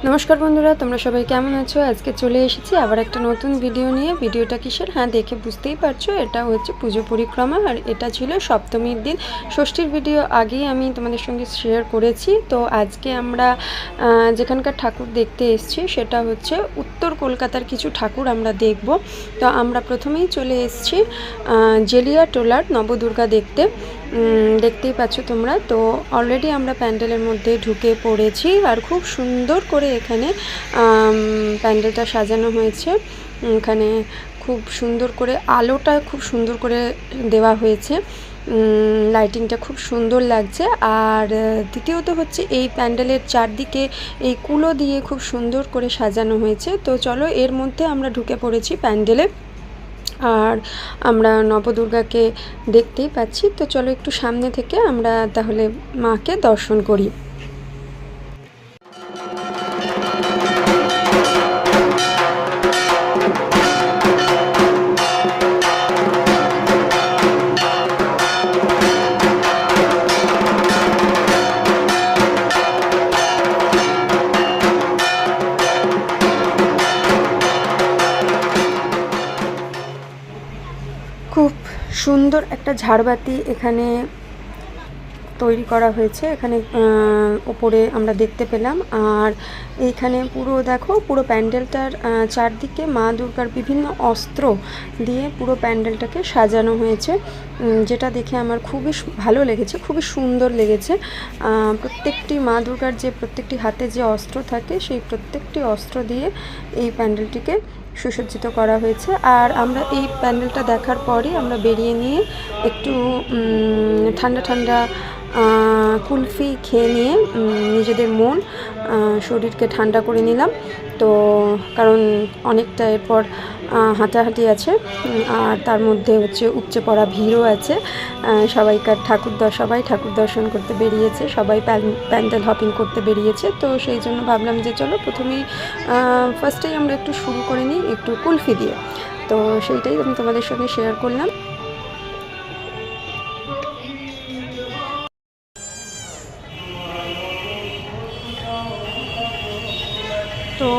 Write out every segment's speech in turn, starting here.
नमस्कार बंधुरा তোমরা সবাই কেমন আছো। আজকে চলে এসেছি আবার একটা নতুন ভিডিও নিয়ে। ভিডিওটা কিসের, হ্যাঁ দেখে বুঝতেই পারছো, এটা হচ্ছে পুজো পরিক্রমা। আর এটা ছিল সপ্তমীর দিন। ষষ্ঠীর ভিডিও আগেই আমি তোমাদের সঙ্গে শেয়ার করেছি। তো আজকে আমরা যেখানকার ঠাকুর দেখতে এসেছি সেটা হচ্ছে উত্তর কলকাতার কিছু ঠাকুর আমরা দেখব। তো আমরা প্রথমেই চলে এসেছি জেলিয়াটোলার নবদুর্গা দেখতে। দেখতেই পাচ্ছ তোমরা। তো অলরেডি আমরা প্যান্ডেলের মধ্যে ঢুকে পড়েছি আর খুব সুন্দর করে এখানে প্যান্ডেলটা সাজানো হয়েছে। এখানে খুব সুন্দর করে আলোটা খুব সুন্দর করে দেওয়া হয়েছে, লাইটিংটা খুব সুন্দর লাগছে। আর দ্বিতীয়ত হচ্ছে এই প্যান্ডেলের চারদিকে এই কুলো দিয়ে খুব সুন্দর করে সাজানো হয়েছে। তো চলো এর মধ্যে আমরা ঢুকে পড়েছি প্যান্ডেলে। আর আমরা নবদুর্গাকে দেখতেই পাচ্ছি। তো চলো একটু সামনে থেকে আমরা তাহলে মাকে দর্শন করি। খুব সুন্দর একটা ঝাড়বাতি এখানে তৈরি করা হয়েছে, এখানে ওপরে আমরা দেখতে পেলাম। আর এইখানে পুরো দেখো, পুরো প্যান্ডেলটার চারদিকে মা দুর্গার বিভিন্ন অস্ত্র দিয়ে পুরো প্যান্ডেলটাকে সাজানো হয়েছে, যেটা দেখে আমার খুবই ভালো লেগেছে, খুবই সুন্দর লেগেছে। প্রত্যেকটি মা দুর্গার যে প্রত্যেকটি হাতে যে অস্ত্র থাকে সেই প্রত্যেকটি অস্ত্র দিয়ে এই প্যান্ডেলটিকে সুসজ্জিত করা হয়েছে। আর আমরা এই প্যান্ডেলটা দেখার পরই আমরা বেরিয়ে নিয়ে একটু ঠান্ডা ঠান্ডা কুলফি খেয়ে নিয়ে নিজেদের মন শরীরকে ঠান্ডা করে নিলাম। তো কারণ অনেকটা এরপর হাঁটাহাঁটি আছে, আর তার মধ্যে হচ্ছে উপচে পড়া ভিড়ও আছে। সবাই ঠাকুর দর্শন করতে বেরিয়েছে, সবাই প্যান্ডেল হপিং করতে বেরিয়েছে। তো সেই জন্য ভাবলাম যে চলো প্রথমেই ফার্স্টেই আমরা একটু শুরু করে নিই একটু কুলফি দিয়ে। তো সেইটাই আমি তোমাদের সঙ্গে শেয়ার করলাম। তো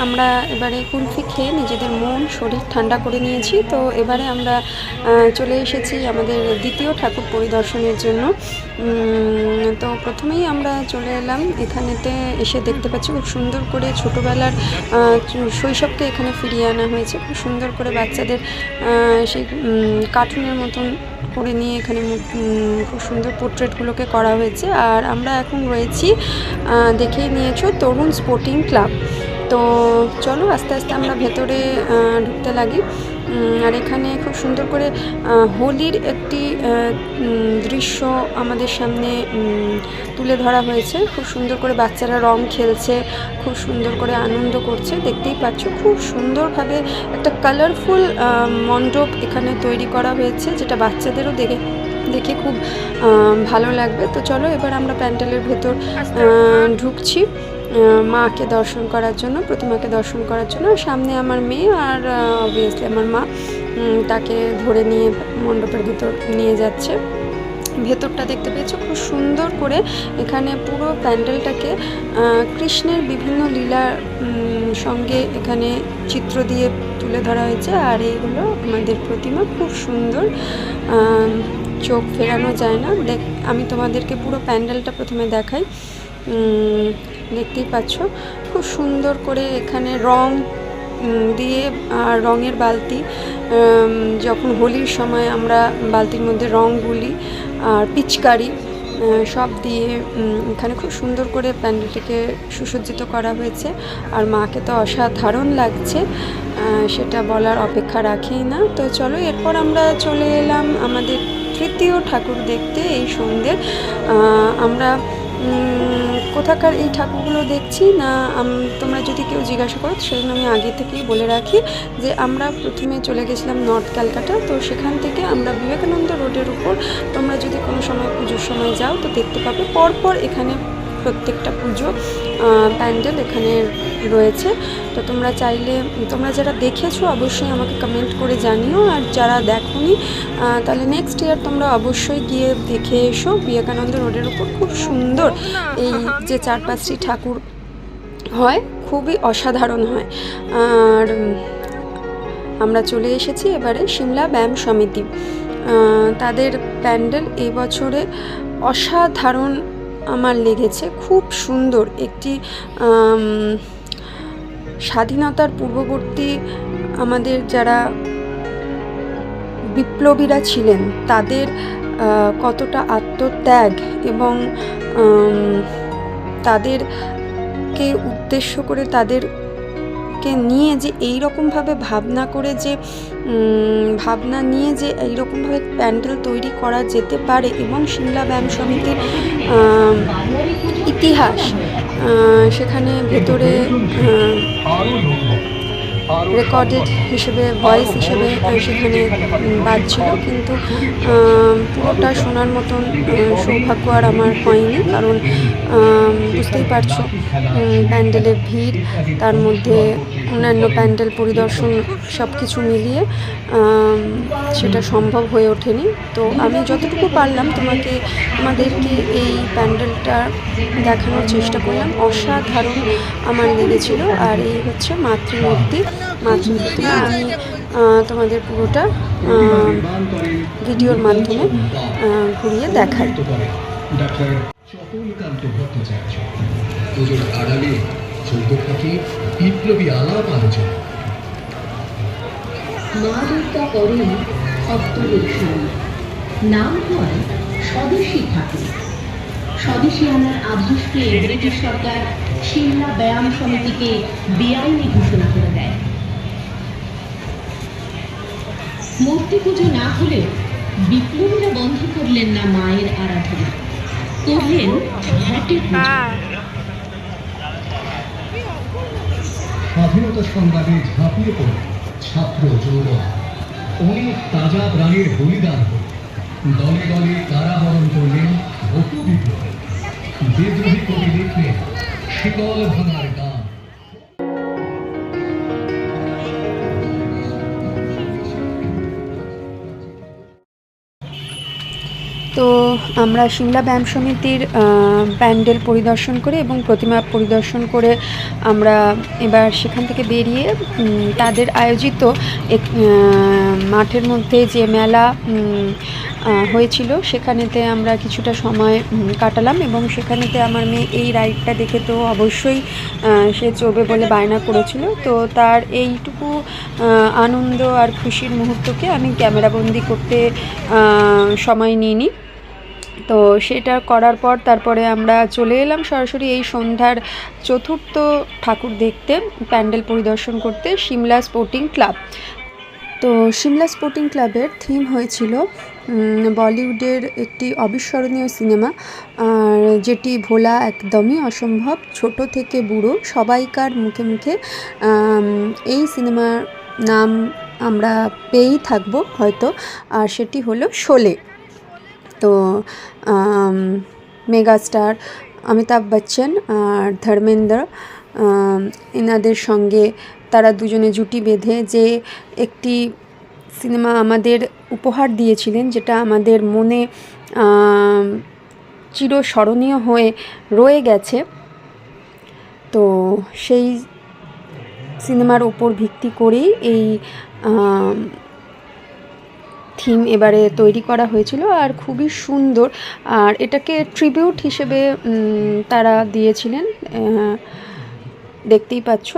আমরা এবারে কুলফি খেয়ে নিজেদের মন শরীর ঠান্ডা করে নিয়েছি। তো এবারে আমরা চলে এসেছি আমাদের দ্বিতীয় ঠাকুর পরিদর্শনের জন্য। তো প্রথমেই আমরা চলে এলাম এখানেতে। এসে দেখতে পাচ্ছি খুব সুন্দর করে ছোটোবেলার শৈশবকে এখানে ফিরিয়ে আনা হয়েছে। খুব সুন্দর করে বাচ্চাদের সেই কার্টুনের মতন করে নিয়ে এখানে খুব সুন্দর পোর্ট্রেটগুলোকে করা হয়েছে। আর আমরা এখন রয়েছি, দেখেই নিয়েছো, তরুণ স্পোর্টিং ক্লাব। তো চলো আস্তে আস্তে আমরা ভেতরে ঢুকতে লাগি। আর এখানে খুব সুন্দর করে হোলির একটি দৃশ্য আমাদের সামনে তুলে ধরা হয়েছে। খুব সুন্দর করে বাচ্চারা রং খেলছে, খুব সুন্দর করে আনন্দ করছে। দেখতেই পাচ্ছ খুব সুন্দরভাবে একটা কালারফুল মণ্ডপ এখানে তৈরি করা হয়েছে, যেটা বাচ্চাদেরও দেখে খুব ভালো লাগবে। তো চলো এবার আমরা প্যান্ডেলের ভেতর ঢুকছি মাকে দর্শন করার জন্য, প্রতিমাকে দর্শন করার জন্য। সামনে আমার মেয়ে আর অবভিয়াসলি আমার মা তাকে ধরে নিয়ে মণ্ডপের ভিতর নিয়ে যাচ্ছে। ভেতরটা দেখতে পেয়েছো খুব সুন্দর করে এখানে পুরো প্যান্ডেলটাকে কৃষ্ণের বিভিন্ন লীলার সঙ্গে এখানে চিত্র দিয়ে তুলে ধরা হয়েছে। আর এইগুলো আমাদের প্রতিমা, খুব সুন্দর, চোখ ফেরানো যায় না। আমি তোমাদেরকে পুরো প্যান্ডেলটা প্রথমে দেখাই। দেখতেই পাচ্ছ খুব সুন্দর করে এখানে রং দিয়ে, আর রঙের বালতি, যখন হোলির সময় আমরা বালতির মধ্যে রং গুলি আর পিচকারি সব দিয়ে এখানে খুব সুন্দর করে প্যান্ডেলটিকে সুসজ্জিত করা হয়েছে। আর মাকে তো অসাধারণ লাগছে, সেটা বলার অপেক্ষা রাখেই না। তো চলো এরপর আমরা চলে এলাম আমাদের তৃতীয় ঠাকুর দেখতে এই সন্ধ্যের। আমরা কোথাকার এই ঠাকুরগুলো দেখছি না, তোমরা যদি কেউ জিজ্ঞাসা করো সেজন্য আমি আগে থেকেই বলে রাখি যে আমরা প্রথমে চলে গেছিলাম নর্থ ক্যালকাটা। তো সেখান থেকে আমরা বিবেকানন্দ রোডের উপর, তোমরা যদি কোনো সময় পুজোর সময় যাও তো দেখতে পাবে পরপর এখানে প্রত্যেকটা পুজো প্যান্ডেল এখানে রয়েছে। তো তোমরা চাইলে, তোমরা যারা দেখেছো অবশ্যই আমাকে কমেন্ট করে জানিও, আর যারা দেখোনি তাহলে নেক্সট ইয়ার তোমরা অবশ্যই গিয়ে দেখে এসো। বিবেকানন্দ রোডের উপর খুব সুন্দর এই যে 4-5টি ঠাকুর হয়, খুবই অসাধারণ হয়। আর আমরা চলে এসেছি এবারে সিমলা ব্যায়াম সমিতি। তাদের প্যান্ডেল এই বছরে অসাধারণ আমার লেগেছে, খুব সুন্দর একটি স্বাধীনতার পূর্ববর্তী আমাদের যারা বিপ্লবীরা ছিলেন তাদের কতটা আত্মত্যাগ এবং তাদেরকে উদ্দেশ্য করে, তাদেরকে নিয়ে যে এই রকমভাবে ভাবনা করে, যে ভাবনা নিয়ে যে এইরকমভাবে প্যান্ডেল তৈরি করা যেতে পারে, এবং সিমলা ব্যায়াম সমিতির ইতিহাস সেখানে ভেতরে রেকর্ডেড হিসেবে, ভয়েস হিসেবে সেখানে বাজছিল, কিন্তু পুরোটা শোনার মতন সৌভাগ্য আর আমার হয়নি। কারণ বুঝতেই পারছো প্যান্ডেলের ভিড়, তার মধ্যে অন্যান্য প্যান্ডেল পরিদর্শন সব কিছু মিলিয়ে সেটা সম্ভব হয়ে ওঠেনি। তো আমি যতটুকু পারলাম তোমাদেরকে এই প্যান্ডেলটা দেখানোর চেষ্টা করলাম। অসাধারণ আমার লেগেছিল। আর এই হচ্ছে মাতৃমূর্তি। আমি তোমাদের পুরোটা ভিডিওর মাধ্যমে ঘুরিয়ে দেখাই। বিপ্লবী আলাপ আলোচনা। মা দুর্গা করেন সপ্তরক্ষণ, নাম হয় স্বদেশী ঠাকুর। স্বদেশী আনার আভাস পেয়ে ব্রিটিশ সরকার সিমলা ব্যায়াম সমিতিকে বেআইনি ঘোষণা করে দেয়। মূর্তি পুজো না হলেও বিপ্লবীরা বন্ধ করলেন না মায়ের আরাধনা, করলেন ঘাটে পুজো। স্বাধীনতা সংগ্রামে ঝাঁপিয়ে পড়ে ছাত্র যৌবন, অনেক তাজা প্রাণীর বলিদান হল। দলে দলে কারাবরণ করলেন বহু বিপ্লবী। বিদ্রোহী কবি লিখলেন শিকল ভাঙার গান। তো আমরা সিমলা ব্যায়াম সমিতির প্যান্ডেল পরিদর্শন করে এবং প্রতিমা পরিদর্শন করে আমরা এবার সেখান থেকে বেরিয়ে তাদের আয়োজিত মাঠের মধ্যে যে মেলা হয়েছিল সেখানেতে আমরা কিছুটা সময় কাটালাম, এবং সেখানেতে আমার মেয়ে এই রাইডটা দেখে তো অবশ্যই সে চড়বে বলে বায়না করেছিল। তো তার এইটুকু আনন্দ আর খুশির মুহূর্তকে আমি ক্যামেরাবন্দি করতে সময় নিইনি। তো সেটা করার পর তারপরে আমরা চলে এলাম সরাসরি এই সন্ধ্যার চতুর্থ ঠাকুর দেখতে, প্যান্ডেল পরিদর্শন করতে সিমলা স্পোর্টিং ক্লাব। তো সিমলা স্পোর্টিং ক্লাবের থিম হয়েছিল বলিউডের একটি অবিস্মরণীয় সিনেমা, আর যেটি ভোলা একদমই অসম্ভব। ছোট থেকে বুড়ো সবাইকার মুখে মুখে এই সিনেমার নাম আমরা পেয়েই থাকবো হয়তো, আর সেটি হলো শোলে। তো মেগাস্টার অমিতাভ বচ্চন আর ধর্মেন্দ্র, এনাদের সঙ্গে তারা দুজনে জুটি বেঁধে যে একটি সিনেমা আমাদের উপহার দিয়েছিলেন, যেটা আমাদের মনে চিরস্মরণীয় হয়ে রয়ে গেছে। তো সেই সিনেমার উপর ভিত্তি করেই এই থিম এবারে তৈরি করা হয়েছিল, আর খুবই সুন্দর। আর এটাকে ট্রিবিউট হিসেবে তারা দিয়েছিলেন, দেখতেই পাচ্ছ।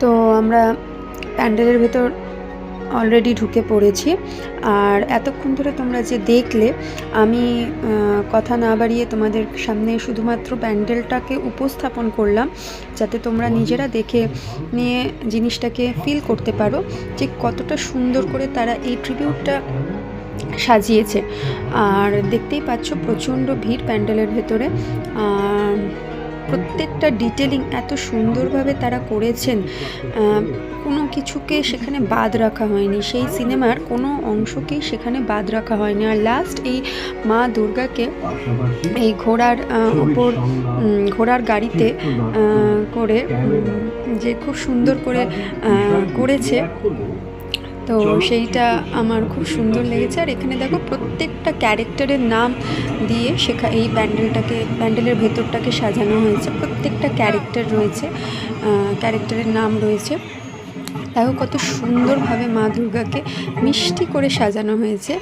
তো আমরা প্যান্ডেলের ভেতর অলরেডি ঢুকে পড়েছি। আর এতক্ষণ ধরে তোমরা যে দেখলে, আমি কথা না বাড়িয়ে তোমাদের সামনে শুধুমাত্র প্যান্ডেলটাকে উপস্থাপন করলাম, যাতে তোমরা নিজেরা দেখে নিয়ে জিনিসটাকে ফিল করতে পারো যে কতটা সুন্দর করে তারা এই ট্রিবিউটটা সাজিয়েছে। আর দেখতেই পাচ্ছ প্রচণ্ড ভিড় প্যান্ডেলের ভেতরে। প্রত্যেকটা ডিটেলিং এত সুন্দরভাবে তারা করেছেন, কোনো কিছুকে সেখানে বাদ রাখা হয়নি, সেই সিনেমার কোনো অংশকেই সেখানে বাদ রাখা হয়নি। আর লাস্ট এই মা দুর্গাকে এই ঘোড়ার গাড়িতে করে যে খুব সুন্দর করে করেছে, তো সেইটা আমার খুব সুন্দর লেগেছে। আর এখানে দেখো প্রত্যেকটা ক্যারেক্টারের নাম দিয়ে এই প্যান্ডেলের ভেতরটাকে সাজানো হয়েছে। প্রত্যেকটা ক্যারেক্টার রয়েছে, ক্যারেক্টারের নাম রয়েছে। দেখো কত সুন্দরভাবে মা দুর্গাকে মিষ্টি করে সাজানো হয়েছে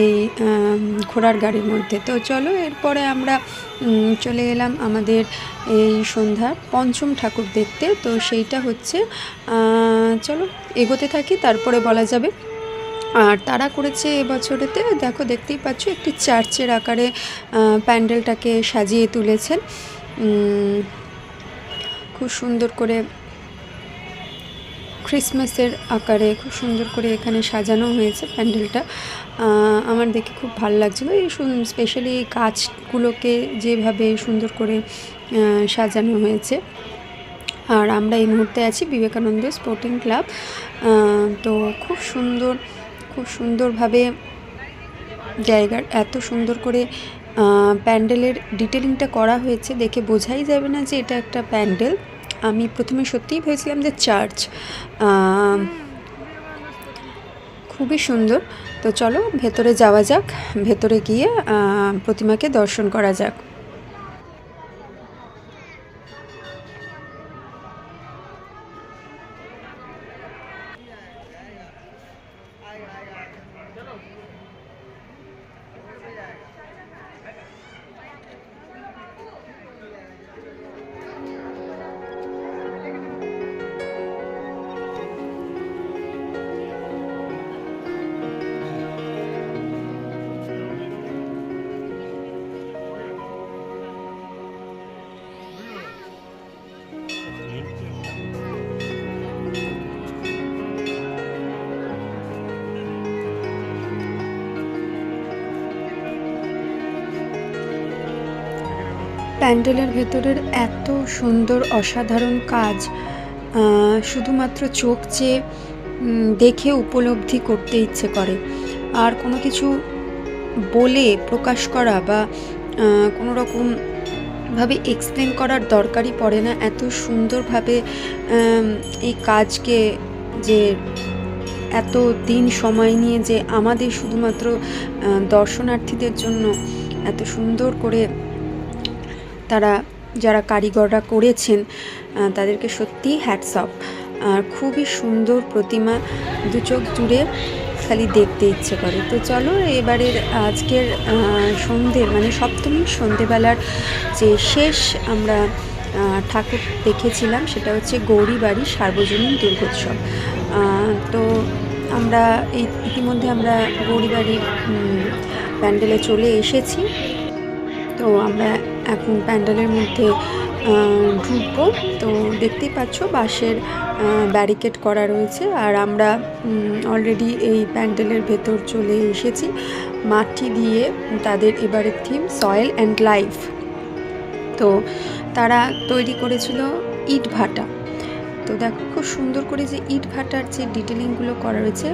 এই ঘোড়ার গাড়ির মধ্যে। তো চলো, এরপরে আমরা চলে এলাম আমাদের এই সন্ধ্যার পঞ্চম ঠাকুর দেখতে। তো সেইটা হচ্ছে, চলো এগোতে থাকি, তারপরে বলা যাবে। আর তারা করেছে এবছরেতে, দেখো দেখতেই পাচ্ছ একটি চার্চের আকারে প্যান্ডেলটাকে সাজিয়ে তুলেছেন। খুব সুন্দর করে ক্রিসমাসের আকারে খুব সুন্দর করে এখানে সাজানো হয়েছে প্যান্ডেলটা। আমার দেখে খুব ভালো লাগছিলো, এই স্পেশালি গাছগুলোকে যেভাবে সুন্দর করে সাজানো হয়েছে। আর আমরা এই মুহূর্তে আছি বিবেকানন্দ স্পোর্টিং ক্লাব। তো খুব সুন্দরভাবে জায়গার এত সুন্দর করে প্যান্ডেলের ডিটেলিংটা করা হয়েছে, দেখে বোঝাই যাবে না যে এটা একটা প্যান্ডেল। আমি প্রথমে সত্যিই ভেবেছিলাম যে চার্চ। খুবই সুন্দর। তো চলো ভেতরে যাওয়া যাক, ভেতরে গিয়ে প্রতিমাকে দর্শন করা যাক। প্যান্ডেলের ভেতরের এত সুন্দর অসাধারণ কাজ শুধুমাত্র চোখ চেয়ে দেখে উপলব্ধি করতে ইচ্ছে করে। আর কোনো কিছু বলে প্রকাশ করা বা কোনো রকমভাবে এক্সপ্লেন করার দরকারই পড়ে না। এত সুন্দরভাবে এই কাজকে যে এত দিন সময় নিয়ে যে আমাদের শুধুমাত্র দর্শনার্থীদের জন্য এত সুন্দর করে তারা যারা কারিগররা করেছেন তাদেরকে সত্যিই হ্যাটস অফ। আর খুবই সুন্দর প্রতিমা, দু চোখ জুড়ে খালি দেখতে ইচ্ছে করে। তো চলো এবারের আজকের সন্ধ্যের মানে সপ্তমীর সন্ধ্যেবেলার যে শেষ আমরা ঠাকুর দেখেছিলাম সেটা হচ্ছে গৌরীবাড়ি সার্বজনীন দুর্গোৎসব। তো আমরা ইতিমধ্যে আমরা গৌরীবাড়ির প্যান্ডেলে চলে এসেছি। তো আমরা এখন প্যান্ডেলের মধ্যে ঢুকবো। তো দেখতেই পাচ্ছ বাঁশের ব্যারিকেড করা রয়েছে। আর আমরা অলরেডি এই প্যান্ডেলের ভেতর চলে এসেছি। মাটি দিয়ে তাদের এবারের থিম সয়েল অ্যান্ড লাইফ। তো তারা তৈরি করেছিল ইট ভাটা। তো দেখো খুব সুন্দর করে যে ইট ভাটার যে ডিটেলিংগুলো করা রয়েছে,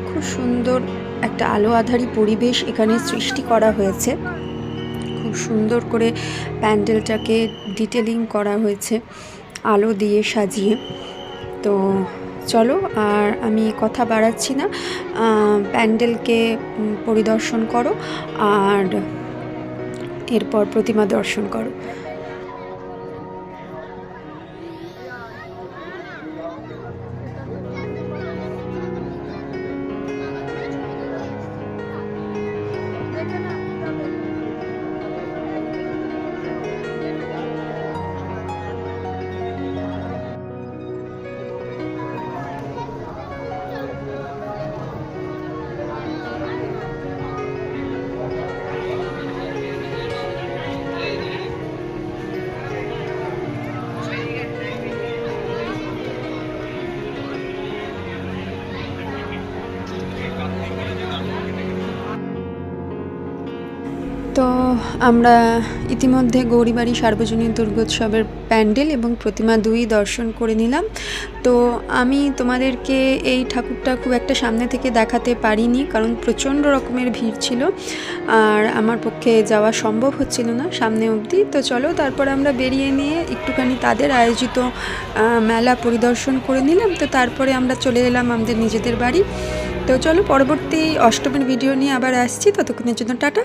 খুব সুন্দর একটা আলো আঁধারি পরিবেশ এখানে সৃষ্টি করা হয়েছে। খুব সুন্দর করে প্যান্ডেলটাকে ডিটেলিং করা হয়েছে আলো দিয়ে সাজিয়ে। তো চলো আর আমি কথা বাড়াচ্ছি না, প্যান্ডেলকে পরিদর্শন করো আর এরপর প্রতিমা দর্শন করো। আমরা ইতিমধ্যে গৌরীবাড়ি সার্বজনীন দুর্গোৎসবের প্যান্ডেল এবং প্রতিমা দুই দর্শন করে নিলাম। তো আমি তোমাদেরকে এই ঠাকুরটা খুব একটা সামনে থেকে দেখাতে পারিনি, কারণ প্রচণ্ড রকমের ভিড় ছিল আর আমার পক্ষে যাওয়া সম্ভব হচ্ছিল না সামনে অবধি। তো চলো তারপর আমরা বেরিয়ে নিয়ে একটুখানি তাদের আয়োজিত মেলা পরিদর্শন করে নিলাম। তো তারপরে আমরা চলে এলাম আমাদের নিজেদের বাড়ি। তো চলো পরবর্তী অষ্টমীর ভিডিও নিয়ে আবার আসছি, ততক্ষণের জন্য টাটা।